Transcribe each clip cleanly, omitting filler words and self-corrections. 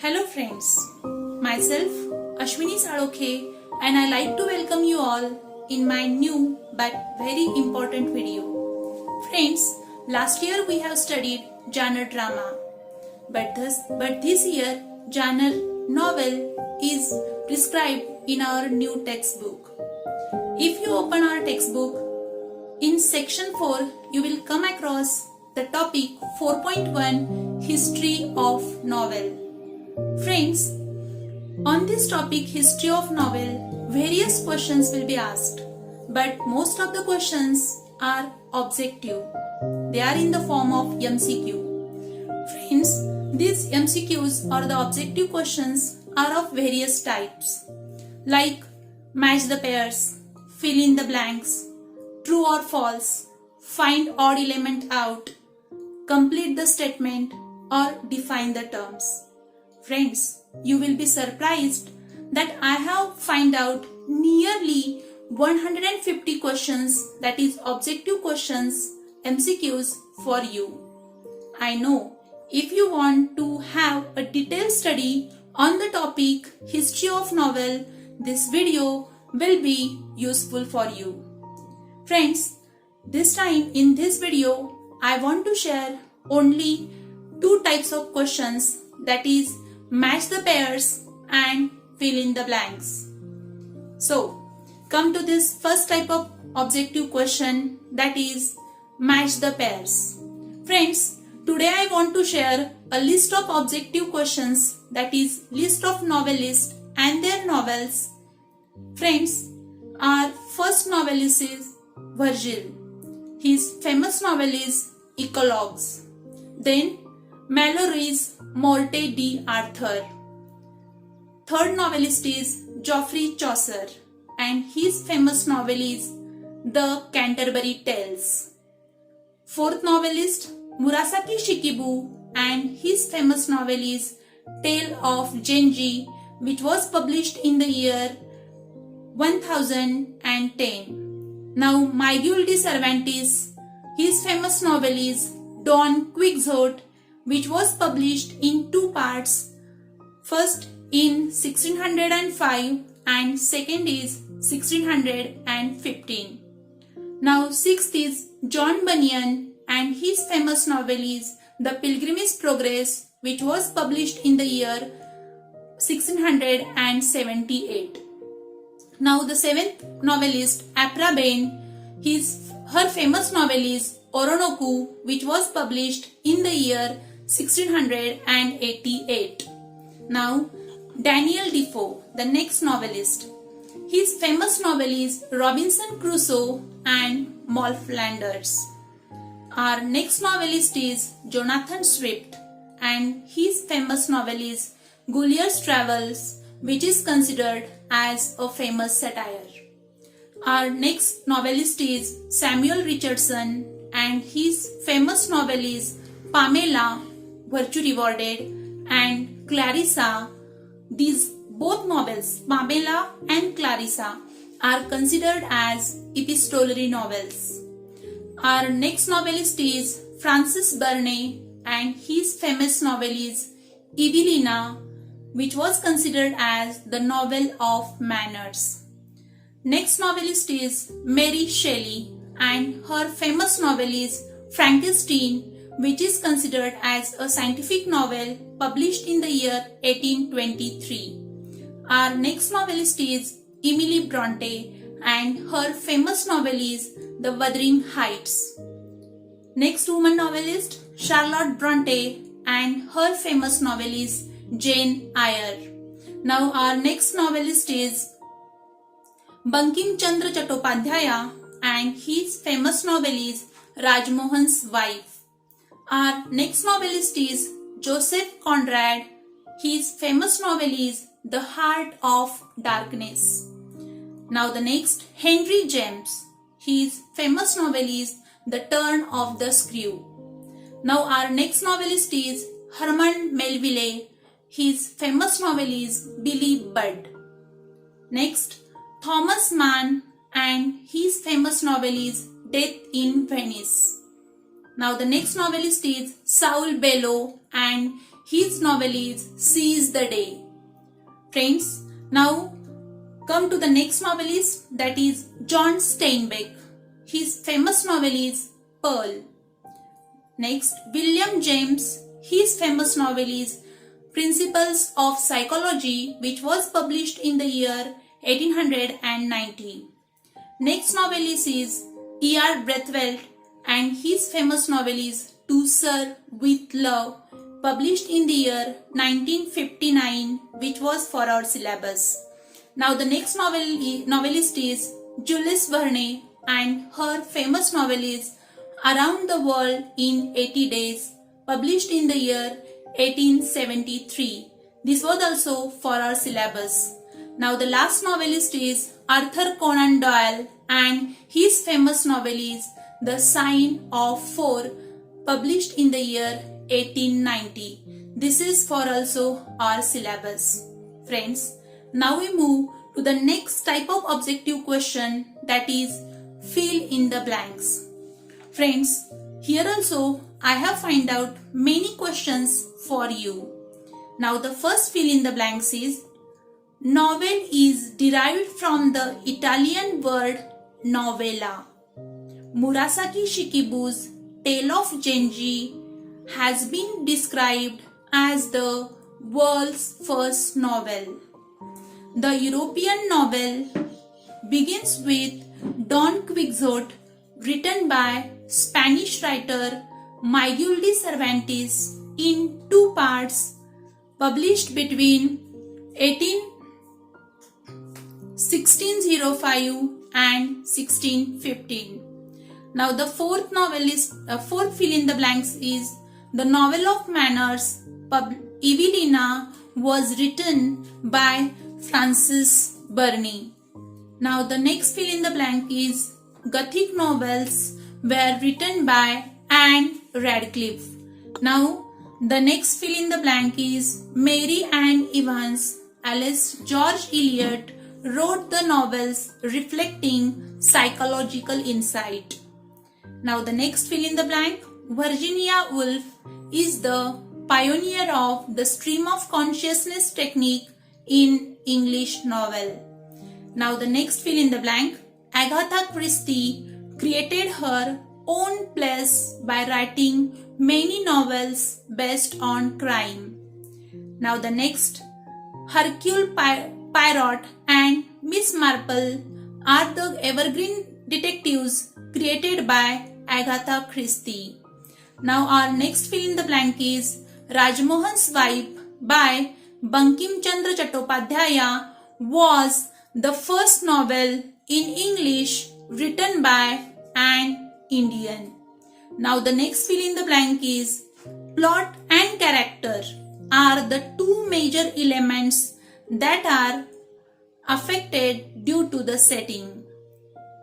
Hello friends, myself Ashwini Salokhe and I like to welcome you all in my new but very important video. Friends, last year we have studied genre drama, but this year genre novel is prescribed in our new textbook. If you open our textbook, in section 4 you will come across the topic 4.1 History of Novel. Friends, on this topic history of novel, various questions will be asked, but most of the questions are objective. They are in the form of MCQ. Friends, these MCQs or the objective questions are of various types, like match the pairs, fill in the blanks, true or false, find odd element out, complete the statement, or define the terms. Friends, you will be surprised that I have found out nearly 150 questions, that is objective questions, MCQs for you. I know if you want to have a detailed study on the topic history of novel, this video will be useful for you. Friends, this time in this video, I want to share only two types of questions, that is match the pairs and fill in the blanks. So, come to this first type of objective question, that is match the pairs. Friends, today I want to share a list of objective questions, that is list of novelists and their novels. Friends, our first novelist is Virgil. His famous novel is Eclogues. Then Malory's Morte d'Arthur. Third novelist is Geoffrey Chaucer and his famous novel is The Canterbury Tales. Fourth novelist Murasaki Shikibu and his famous novel is Tale of Genji, which was published in the year 1010. Now Miguel de Cervantes, his famous novel is Don Quixote, which was published in two parts, first in 1605 and second is 1615. Now sixth is John Bunyan and his famous novel is The Pilgrim's Progress, which was published in the year 1678. Now the seventh novelist Apra Bain, her famous novel is Oronoku, which was published in the year 1688. Now Daniel Defoe, the next novelist. His famous novel is Robinson Crusoe and Moll Flanders. Our next novelist is Jonathan Swift and his famous novel is Gulliver's Travels, which is considered as a famous satire. Our next novelist is Samuel Richardson and his famous novel is Pamela, Virtue Rewarded, and Clarissa. These both novels, Pamela and Clarissa, are considered as epistolary novels. Our next novelist is Francis Burney and his famous novel is Evelina, which was considered as the novel of manners. Next novelist is Mary Shelley and her famous novel is Frankenstein, which is considered as a scientific novel published in the year 1823. Our next novelist is Emily Bronte and her famous novel is The Wuthering Heights. Next woman novelist Charlotte Bronte and her famous novel is Jane Eyre. Now our next novelist is Bankim Chandra Chattopadhyaya and his famous novel is Rajmohan's Wife. Our next novelist is Joseph Conrad. His famous novel is The Heart of Darkness. Now the next, Henry James. His famous novel is The Turn of the Screw. Now our next novelist is Herman Melville. His famous novel is Billy Budd. Next, Thomas Mann and his famous novel is Death in Venice. Now the next novelist is Saul Bellow and His novel is Seize the Day. Friends, now come to the next novelist, that is John Steinbeck. His famous novel is Pearl. Next, William James. His famous novel is Principles of Psychology, which was published in the year 1890. Next novelist is E.R. Breithaupt, and his famous novel is To Sir with Love, published in the year 1959, which was for our syllabus. Now the next novelist is Jules Verne, and her famous novel is Around the World in 80 Days, published in the year 1873. This was also for our syllabus. Now the last novelist is Arthur Conan Doyle, and his famous novel is The Sign of Four, published in the year 1890. This is for also our syllabus. Friends, now we move to the next type of objective question, that is fill in the blanks. Friends, here also I have find out many questions for you. Now the first fill in the blanks is novel is derived from the Italian word novella. Murasaki Shikibu's Tale of Genji has been described as the world's first novel. The European novel begins with Don Quixote, written by Spanish writer Miguel de Cervantes in two parts, published between 1605 and 1615. Now the fourth fill in the blanks is the novel of manners, Evelina, was written by Frances Burney. Now the next fill in the blank is Gothic novels were written by Anne Radcliffe. Now the next fill in the blank is Mary Ann Evans. Alice George Eliot wrote the novels reflecting psychological insight. Now the next fill in the blank, Virginia Woolf is the pioneer of the stream of consciousness technique in English novel. Now the next fill in the blank, Agatha Christie created her own place by writing many novels based on crime. Now the next, Hercule Poirot and Miss Marple are the evergreen detectives created by Agatha Christie. Now our next fill in the blank is Rajmohan's Wife by Bankim Chandra Chattopadhyaya was the first novel in English written by an Indian. Now the next fill in the blank is plot and character are the two major elements that are affected due to the setting.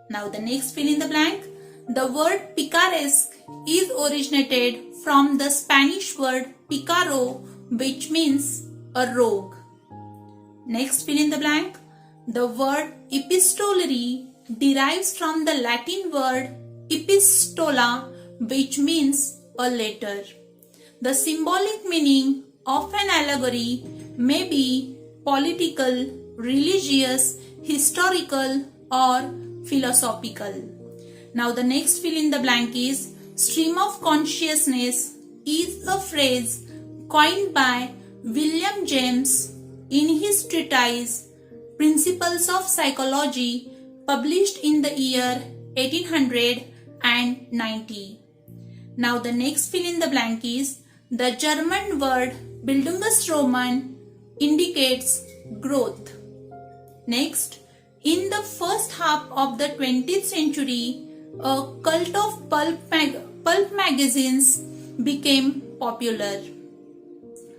Now the next fill in the blank, the word picaresque is originated from the Spanish word picaro, which means a rogue. Next fill in the blank, the word epistolary derives from the Latin word epistola, which means a letter. The symbolic meaning of an allegory may be political, religious, historical, or philosophical. Now the next fill in the blank is stream of consciousness is a phrase coined by William James in his treatise Principles of Psychology, published in the year 1890. Now the next fill in the blank is the German word Bildungsroman indicates growth. Next, in the first half of the 20th century, a cult of pulp magazines became popular.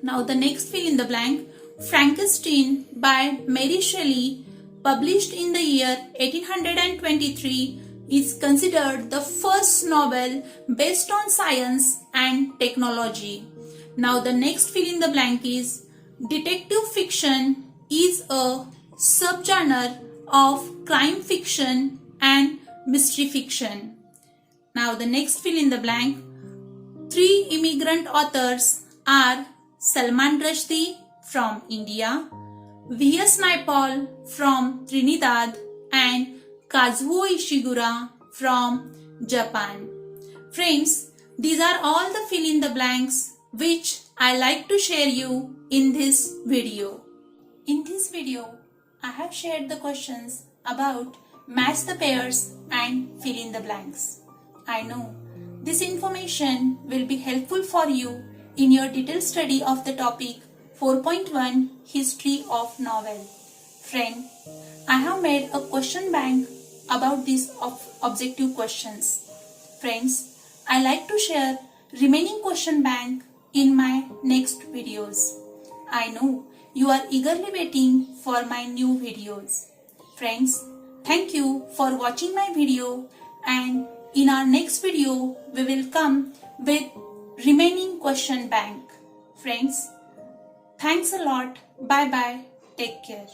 Now the next fill in the blank, Frankenstein by Mary Shelley, published in the year 1823, is considered the first novel based on science and technology. Now the next fill in the blank is detective fiction is a subgenre of crime fiction and mystery fiction. Now the next fill in the blank, three immigrant authors are Salman Rushdie from India, V.S. Naipaul from Trinidad, and Kazuo Ishiguro from Japan. Friends, these are all the fill in the blanks which I like to share you in this video. In this video, I have shared the questions about match the pairs and fill in the blanks. I know this information will be helpful for you in your detailed study of the topic 4.1 History of Novel. Friend, I have made a question bank about these objective questions. Friends, I like to share remaining question bank in my next videos. I know you are eagerly waiting for my new videos. Friends, thank you for watching my video, and in our next video we will come with remaining question bank. Friends, thanks a lot. Bye bye. Take care.